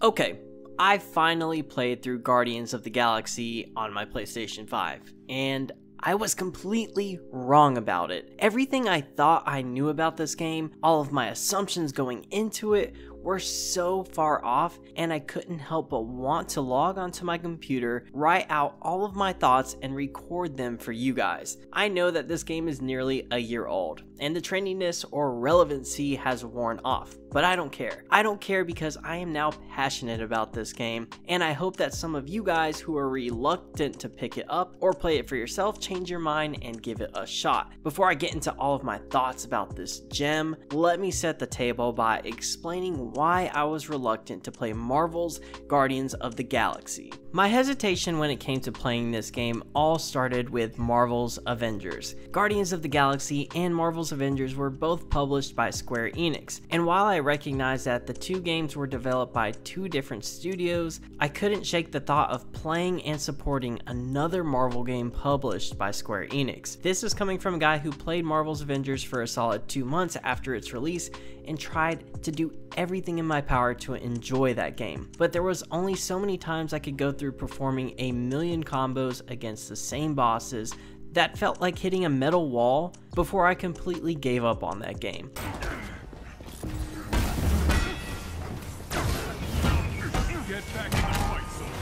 Okay, I finally played through Guardians of the Galaxy on my PlayStation 5, and I was completely wrong about it. Everything I thought I knew about this game, all of my assumptions going into it, were so far off, and I couldn't help but want to log onto my computer, write out all of my thoughts, and record them for you guys. I know that this game is nearly a year old, and the trendiness or relevancy has worn off, but I don't care. I don't care because I am now passionate about this game, and I hope that some of you guys who are reluctant to pick it up or play it for yourself change your mind and give it a shot. Before I get into all of my thoughts about this gem, let me set the table by explaining why I was reluctant to play Marvel's Guardians of the Galaxy. My hesitation when it came to playing this game all started with Marvel's Avengers. Guardians of the Galaxy and Marvel's Avengers were both published by Square Enix, and while I recognize that the two games were developed by two different studios, I couldn't shake the thought of playing and supporting another Marvel game published by Square Enix. This is coming from a guy who played Marvel's Avengers for a solid 2 months after its release and tried to do everything in my power to enjoy that game. But there was only so many times I could go through performing a million combos against the same bosses that felt like hitting a metal wall before I completely gave up on that game. Get back in the fight, soldier.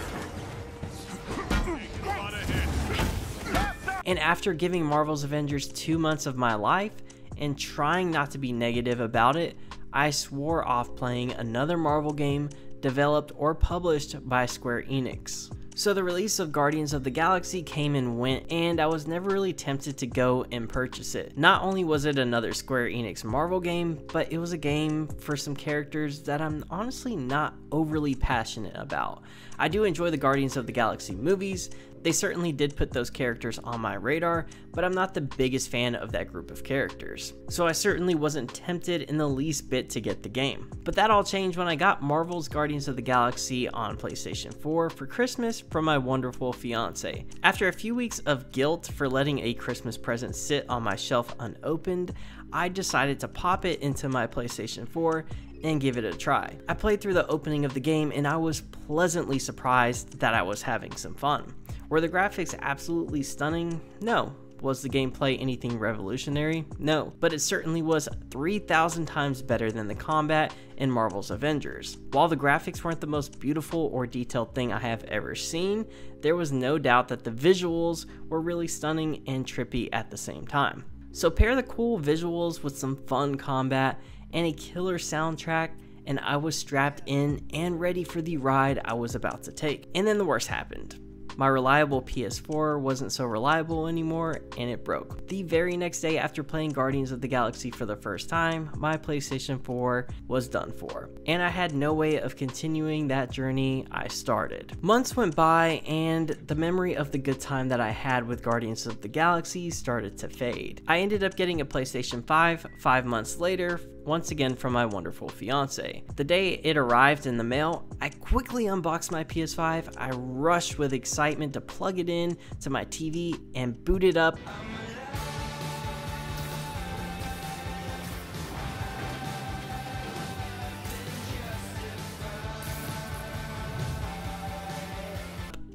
And after giving Marvel's Avengers 2 months of my life and trying not to be negative about it, I swore off playing another Marvel game developed or published by Square Enix. So the release of Guardians of the Galaxy came and went, and I was never really tempted to go and purchase it. Not only was it another Square Enix Marvel game, but it was a game for some characters that I'm honestly not overly passionate about. I do enjoy the Guardians of the Galaxy movies. They certainly did put those characters on my radar, but I'm not the biggest fan of that group of characters. So I certainly wasn't tempted in the least bit to get the game. But that all changed when I got Marvel's Guardians of the Galaxy on PlayStation 4 for Christmas from my wonderful fiance. After a few weeks of guilt for letting a Christmas present sit on my shelf unopened, I decided to pop it into my PlayStation 4 and give it a try. I played through the opening of the game and I was pleasantly surprised that I was having some fun. Were the graphics absolutely stunning? No. Was the gameplay anything revolutionary? No, but it certainly was 3,000 times better than the combat in Marvel's Avengers. While the graphics weren't the most beautiful or detailed thing I have ever seen, there was no doubt that the visuals were really stunning and trippy at the same time. So pair the cool visuals with some fun combat and a killer soundtrack, and I was strapped in and ready for the ride I was about to take. And then the worst happened. My reliable PS4 wasn't so reliable anymore, and it broke. The very next day after playing Guardians of the Galaxy for the first time, my PlayStation 4 was done for, and I had no way of continuing that journey I started. Months went by, and the memory of the good time that I had with Guardians of the Galaxy started to fade. I ended up getting a PlayStation 5 5 months later, once again from my wonderful fiance. The day it arrived in the mail, I quickly unboxed my PS5, I rushed with excitement to plug it in to my TV and boot it up.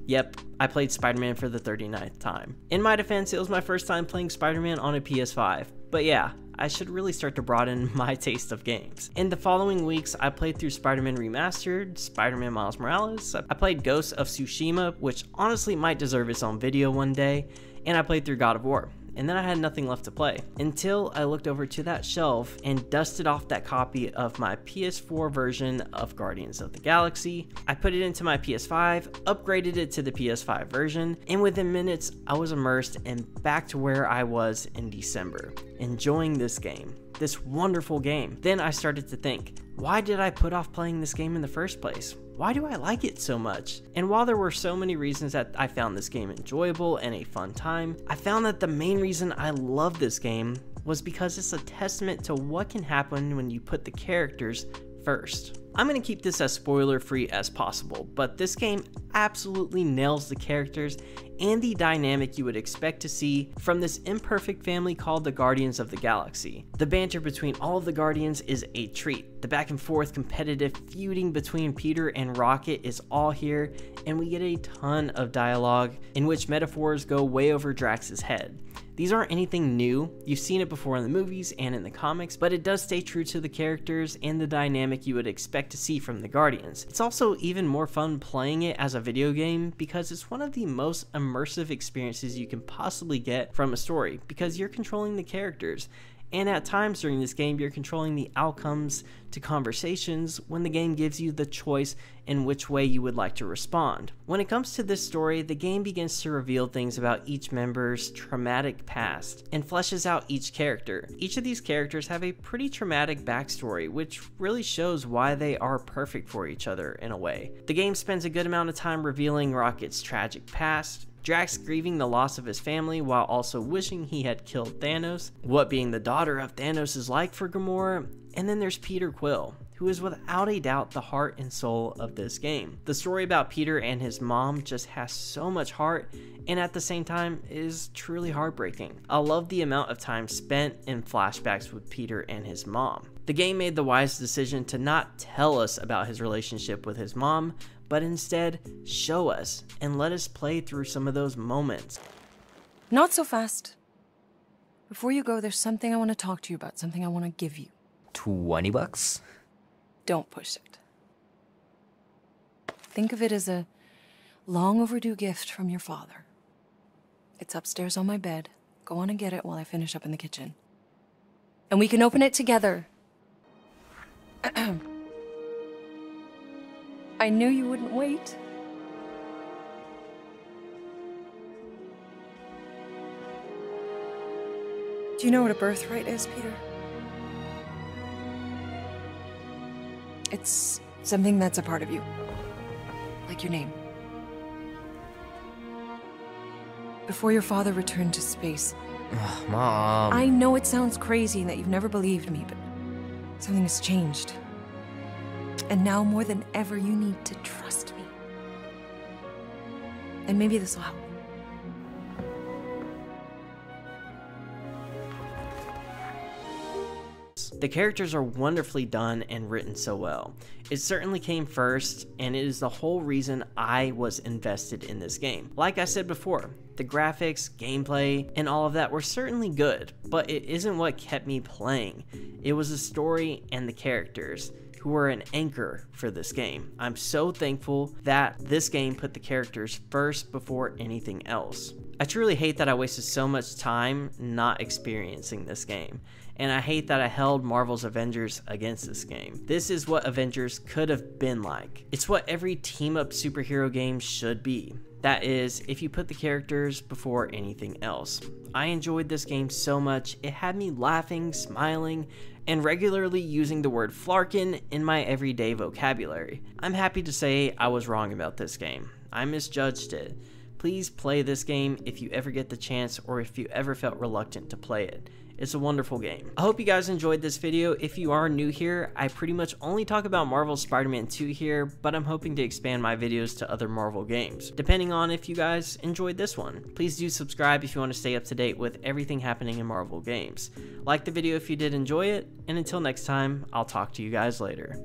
Yep, I played Spider-Man for the 39th time. In my defense, it was my first time playing Spider-Man on a PS5, but yeah, I should really start to broaden my taste of games. In the following weeks, I played through Spider-Man Remastered, Spider-Man Miles Morales, I played Ghost of Tsushima, which honestly might deserve its own video one day, and I played through God of War. And then I had nothing left to play until I looked over to that shelf and dusted off that copy of my PS4 version of Guardians of the Galaxy. I put it into my PS5, upgraded it to the PS5 version, and within minutes I was immersed and back to where I was in December, enjoying this game. This wonderful game. Then I started to think, why did I put off playing this game in the first place? Why do I like it so much? And while there were so many reasons that I found this game enjoyable and a fun time, I found that the main reason I love this game was because it's a testament to what can happen when you put the characters first. I'm going to keep this as spoiler free as possible, but this game absolutely nails the characters and the dynamic you would expect to see from this imperfect family called the Guardians of the Galaxy. The banter between all of the Guardians is a treat. The back and forth competitive feuding between Peter and Rocket is all here, and we get a ton of dialogue in which metaphors go way over Drax's head. These aren't anything new, you've seen it before in the movies and in the comics, but it does stay true to the characters and the dynamic you would expect to see from the Guardians. It's also even more fun playing it as a video game because it's one of the most immersive experiences you can possibly get from a story because you're controlling the characters. And at times during this game, you're controlling the outcomes to conversations when the game gives you the choice in which way you would like to respond. When it comes to this story, the game begins to reveal things about each member's traumatic past and fleshes out each character. Each of these characters have a pretty traumatic backstory, which really shows why they are perfect for each other in a way. The game spends a good amount of time revealing Rocket's tragic past, Drax grieving the loss of his family while also wishing he had killed Thanos, what being the daughter of Thanos is like for Gamora, and then there's Peter Quill, who is without a doubt the heart and soul of this game. The story about Peter and his mom just has so much heart and at the same time is truly heartbreaking. I love the amount of time spent in flashbacks with Peter and his mom. The game made the wise decision to not tell us about his relationship with his mom, but instead show us and let us play through some of those moments. Not so fast. Before you go, there's something I want to talk to you about, something I want to give you. $20? Don't push it. Think of it as a long overdue gift from your father. It's upstairs on my bed. Go on and get it while I finish up in the kitchen. And we can open it together. I knew you wouldn't wait. Do you know what a birthright is, Peter? It's something that's a part of you. Like your name. Before your father returned to space. Ugh, Mom. I know it sounds crazy and that you've never believed me, but something has changed. And now more than ever, you need to trust me. And maybe this will help. The characters are wonderfully done and written so well. It certainly came first, and it is the whole reason I was invested in this game. Like I said before, the graphics, gameplay, and all of that were certainly good, but it isn't what kept me playing. It was the story and the characters, who were an anchor for this game. I'm so thankful that this game put the characters first before anything else. I truly hate that I wasted so much time not experiencing this game, and I hate that I held Marvel's Avengers against this game. This is what Avengers could have been like. It's what every team-up superhero game should be. That is, if you put the characters before anything else. I enjoyed this game so much, it had me laughing, smiling, and regularly using the word flarkin in my everyday vocabulary. I'm happy to say I was wrong about this game. I misjudged it. Please play this game if you ever get the chance or if you ever felt reluctant to play it. It's a wonderful game. I hope you guys enjoyed this video. If you are new here, I pretty much only talk about Marvel's Spider-Man 2 here, but I'm hoping to expand my videos to other Marvel games, depending on if you guys enjoyed this one. Please do subscribe if you want to stay up to date with everything happening in Marvel games. Like the video if you did enjoy it, and until next time, I'll talk to you guys later.